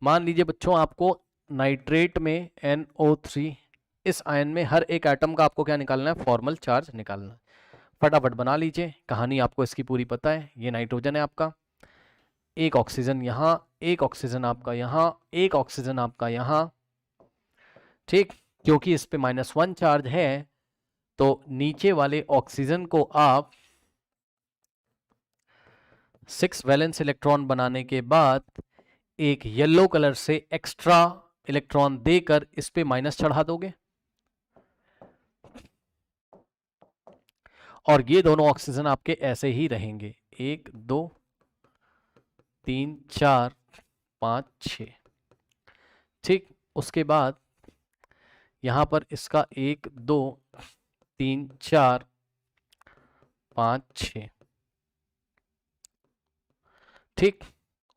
मान लीजिए बच्चों आपको नाइट्रेट में NO3, इस आयन में हर एक एटम का आपको क्या निकालना है, फॉर्मल चार्ज निकालना है। फटाफट बना लीजिए, कहानी आपको इसकी पूरी पता है। ये नाइट्रोजन है आपका, एक ऑक्सीजन यहाँ, एक ऑक्सीजन आपका यहाँ, एक ऑक्सीजन आपका यहाँ, ठीक। क्योंकि इस पे -1 चार्ज है तो नीचे वाले ऑक्सीजन को आप 6 वैलेंस इलेक्ट्रॉन बनाने के बाद एक येलो कलर से एक्स्ट्रा इलेक्ट्रॉन देकर इस पे माइनस चढ़ा दोगे, और ये दोनों ऑक्सीजन आपके ऐसे ही रहेंगे, 1 2 3 4 5 6, ठीक। उसके बाद यहां पर इसका 1 2 3 4 5 6, ठीक,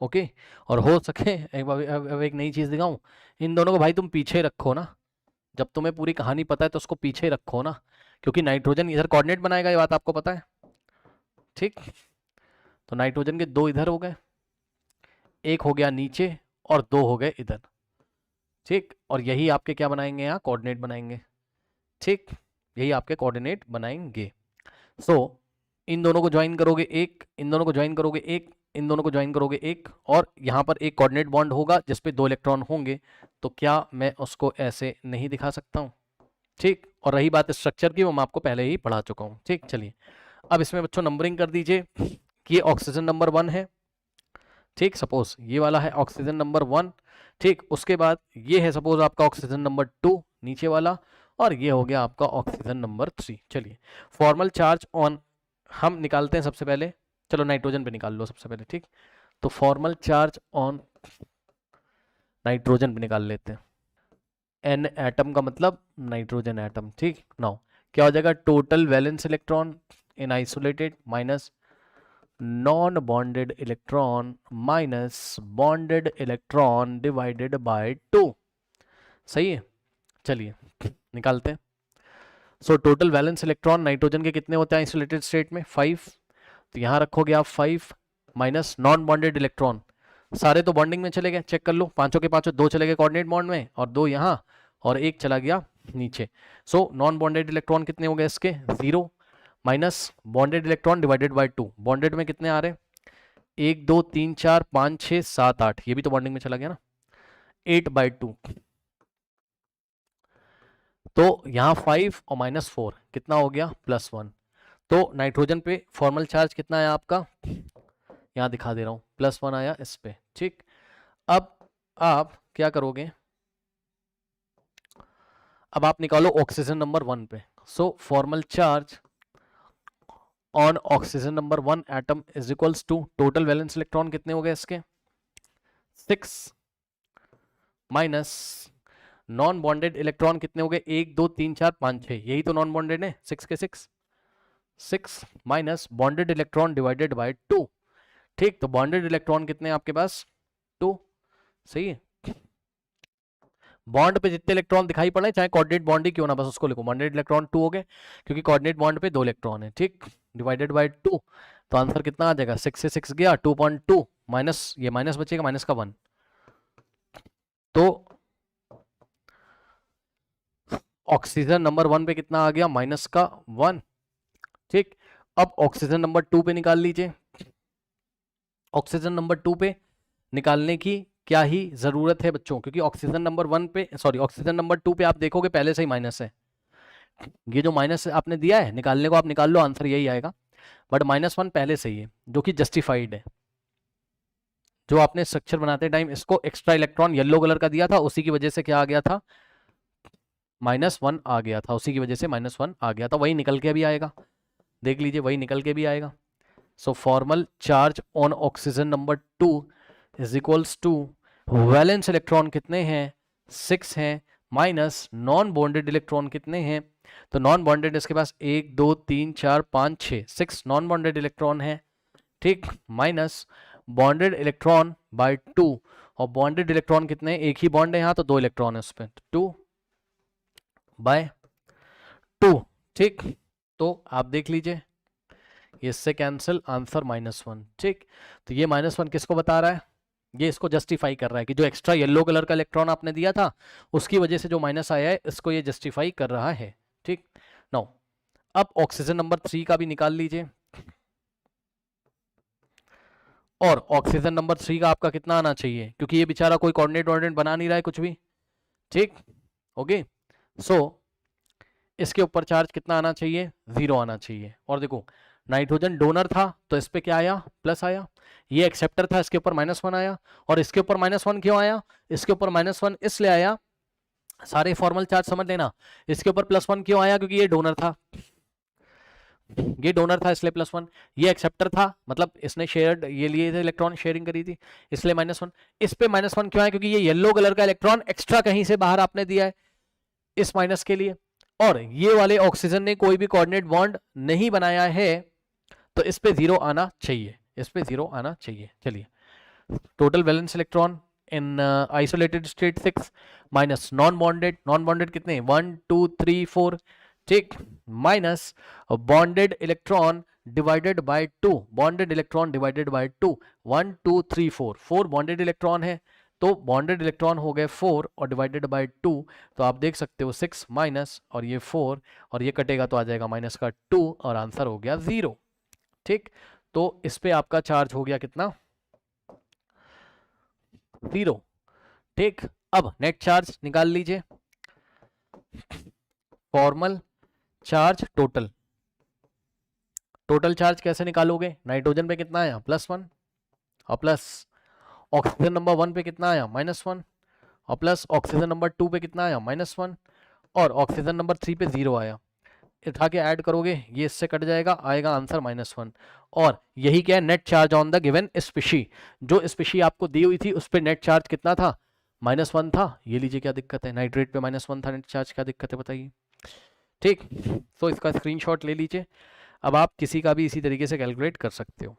ओके। और हो सके अब एक नई चीज दिखाऊं, इन दोनों को भाई तुम पीछे रखो ना, जब तुम्हें पूरी कहानी पता है तो उसको पीछे रखो ना, क्योंकि नाइट्रोजन इधर कोऑर्डिनेट बनाएगा, ये बात आपको पता है, ठीक। तो नाइट्रोजन के 2 इधर हो गए, एक हो गया नीचे और 2 हो गए इधर, ठीक। और यही आपके क्या बनाएंगे, यहाँ कोऑर्डिनेट बनाएंगे, ठीक, यही आपके कोऑर्डिनेट बनाएंगे। सो इन दोनों को ज्वाइन करोगे एक, इन दोनों को ज्वाइन करोगे एक, इन दोनों को ज्वाइन करोगे एक, और यहाँ पर एक कोऑर्डिनेट बॉन्ड होगा जिसपे 2 इलेक्ट्रॉन होंगे, तो क्या मैं उसको ऐसे नहीं दिखा सकता हूँ, ठीक। और रही बात स्ट्रक्चर की, वो मैं आपको पहले ही पढ़ा चुका हूँ, ठीक। चलिए अब इसमें बच्चों नंबरिंग कर दीजिए कि ये ऑक्सीजन नंबर 1 है, ठीक। सपोज ये वाला है ऑक्सीजन नंबर 1, ठीक। उसके बाद ये है सपोज आपका ऑक्सीजन नंबर 2 नीचे वाला, और ये हो गया आपका ऑक्सीजन नंबर 3। चलिए फॉर्मल चार्ज ऑन हम निकालते हैं सबसे पहले, चलो नाइट्रोजन पे निकाल लो सबसे पहले, ठीक। तो फॉर्मल चार्ज ऑन नाइट्रोजन पे निकाल लेते हैं, N एटम का मतलब नाइट्रोजन एटम, ठीक। नाउ क्या हो जाएगा, total valence electron in isolated minus non bonded electron minus bonded electron divided by 2, सही है। चलिए निकालते हैं। So total valence electron nitrogen के कितने होते हैं आइसोलेटेड स्टेट में, 5, तो यहां रखोगे आप 5 माइनस नॉन बॉन्डेड इलेक्ट्रॉन, सारे तो बॉन्डिंग में चले गए, चेक कर लो, पांचों के पांचों 2 चले गए कोऑर्डिनेट बॉन्ड में, और 2 यहाँ, और 1 चला गया नीचे। सो नॉन बॉन्डेड इलेक्ट्रॉन कितने हो गए इसके, 0, minus bonded electron divided by 2, bonded में कितने आ रहे, 1 2 3 4 5 6 7 8, ये भी तो बॉन्डिंग में चला गया ना, 8/2, तो यहाँ 5 और -4 कितना हो गया, +1। तो नाइट्रोजन पे फॉर्मल चार्ज कितना है आपका, यहाँ दिखा दे रहा हूँ, +1 आया इस पे, ठीक। अब आप क्या करोगे, अब आप निकालो ऑक्सीजन नंबर 1 पे। So formal charge on oxygen number 1 atom is equals to total valence electron कितने हो गए इसके, 6, माइनस नॉन बॉन्डेड इलेक्ट्रॉन कितने हो गए, 1 2 3 4 5 6, यही तो नॉन बॉन्डेड है, 6 के 6, 6 minus bonded electron divided by 2, ठीक। तो बॉन्डेड इलेक्ट्रॉन कितने हैं आपके पास, 2, सही है। बॉन्ड पे जितने इलेक्ट्रॉन दिखाई पड़े चाहे कोऑर्डिनेट बॉन्ड ही क्यों ना, बस उसको लिखो, बॉन्डेड इलेक्ट्रॉन 2 हो गए, क्योंकि कोऑर्डिनेट बॉन्ड पे 2 इलेक्ट्रॉन है, ठीक, डिवाइडेड बाय 2, तो आंसर कितना आ जाएगा, 6 से 6 गया 2.2, माइनस ये माइनस बचेगा, माइनस का 1, तो ऑक्सीजन नंबर 1 पे कितना आ गया, माइनस का 1, ठीक। अब ऑक्सीजन नंबर 2 पे निकाल लीजिए, ऑक्सीजन नंबर 2 पे निकालने की क्या ही जरूरत है बच्चों, क्योंकि ऑक्सीजन नंबर 1 पे, सॉरी ऑक्सीजन नंबर 2 पे आप देखोगे पहले से ही माइनस है, ये जो माइनस आपने दिया है निकालने को, आप निकाल लो, आंसर यही आएगा, बट -1 पहले से ही है जो कि जस्टिफाइड है। जो आपने स्ट्रक्चर बनाते टाइम इसको एक्स्ट्रा इलेक्ट्रॉन येलो कलर का दिया था, उसी की वजह से क्या आ गया था, -1 आ गया था, उसी की वजह से -1 आ गया था, वही निकल के भी आएगा, देख लीजिए वही निकल के भी आएगा। So formal charge on oxygen number 2 is equals to valence electron कितने हैं, 6 हैं, माइनस नॉन बॉन्डेड इलेक्ट्रॉन कितने हैं, तो नॉन बॉन्डेड इसके पास 1 2 3 4 5 6, 6 नॉन बॉन्डेड इलेक्ट्रॉन है, ठीक, माइनस बॉन्डेड इलेक्ट्रॉन बाय 2, और बॉन्डेड इलेक्ट्रॉन कितने हैं, एक ही बॉन्ड है यहाँ तो 2 इलेक्ट्रॉन है उस पर, 2/2, ठीक। तो आप देख लीजिए इससे कैंसिल, आंसर -1, ठीक। तो ये -1 किसको बता रहा है, ये इसको जस्टिफाई कर रहा है कि जो एक्स्ट्रा येलो कलर का इलेक्ट्रॉन आपने दिया था उसकी वजह से जो माइनस आया है इसको ये जस्टिफाई कर रहा है। ठीक, नाउ अब ऑक्सीजन नंबर 3 का भी निकाल लीजिए, और ऑक्सीजन नंबर 3 का आपका कितना आना चाहिए, क्योंकि ये बेचारा कोई कोऑर्डिनेट बना नहीं रहा है कुछ भी। ठीक, ओके, सो इसके ऊपर चार्ज कितना आना चाहिए, 0 आना चाहिए। और देखो नाइट्रोजन डोनर था तो इस पे क्या आया, प्लस आया, ये एक्सेप्टर था इसके ऊपर -1 आया, और इसके ऊपर -1 क्यों आया, इसके ऊपर -1 इसलिए आया, सारे फॉर्मल चार्ज समझ लेना, इसके ऊपर +1 क्यों आया, क्योंकि ये डोनर था, ये डोनर था इसलिए +1, ये एक्सेप्टर था मतलब इसने शेयर्ड, ये लिए थे इलेक्ट्रॉन शेयरिंग करी थी इसलिए -1, इस पे -1 क्यों आया, क्योंकि ये येलो कलर का इलेक्ट्रॉन एक्स्ट्रा कहीं से बाहर आपने दिया है इस माइनस के लिए, और ये वाले ऑक्सीजन ने कोई भी कोऑर्डिनेट बॉन्ड नहीं बनाया है तो इस पे 0 आना चाहिए, इस पे 0 आना चाहिए। चलिए, total valence electron in isolated state 6 minus non bonded कितने 1 2 3 4, ठीक, minus bonded electron divided by 2, bonded electron divided by 2, 1 2 3 4, 4 bonded electron है तो बॉन्डेड इलेक्ट्रॉन हो गए 4 और डिवाइडेड बाय 2, तो आप देख सकते हो 6 माइनस और ये 4 और ये कटेगा तो आ जाएगा माइनस का 2 और आंसर हो गया 0। ठीक, तो इस पे आपका चार्ज हो गया कितना, 0। ठीक, अब नेट चार्ज निकाल लीजिए, formal charge total, total charge कैसे निकालोगे, नाइट्रोजन पे कितना आया +1 और प्लस ऑक्सीजन नंबर 1 पे कितना आया -1 और प्लस ऑक्सीजन नंबर 2 पे कितना आया -1 और ऑक्सीजन नंबर 3 पे 0 आया, उठा के ऐड करोगे ये इससे कट जाएगा, आएगा आंसर -1। और यही क्या है, net charge on the given species, जो स्पीशी आपको दी हुई थी उस पर नेट चार्ज कितना था, -1 था, ये लीजिए क्या दिक्कत है, नाइट्रेट पे -1 था नेट चार्ज, क्या दिक्कत है बताइए। ठीक, तो इसका स्क्रीनशॉट ले लीजिए, अब आप किसी का भी इसी तरीके से कैलकुलेट कर सकते हो।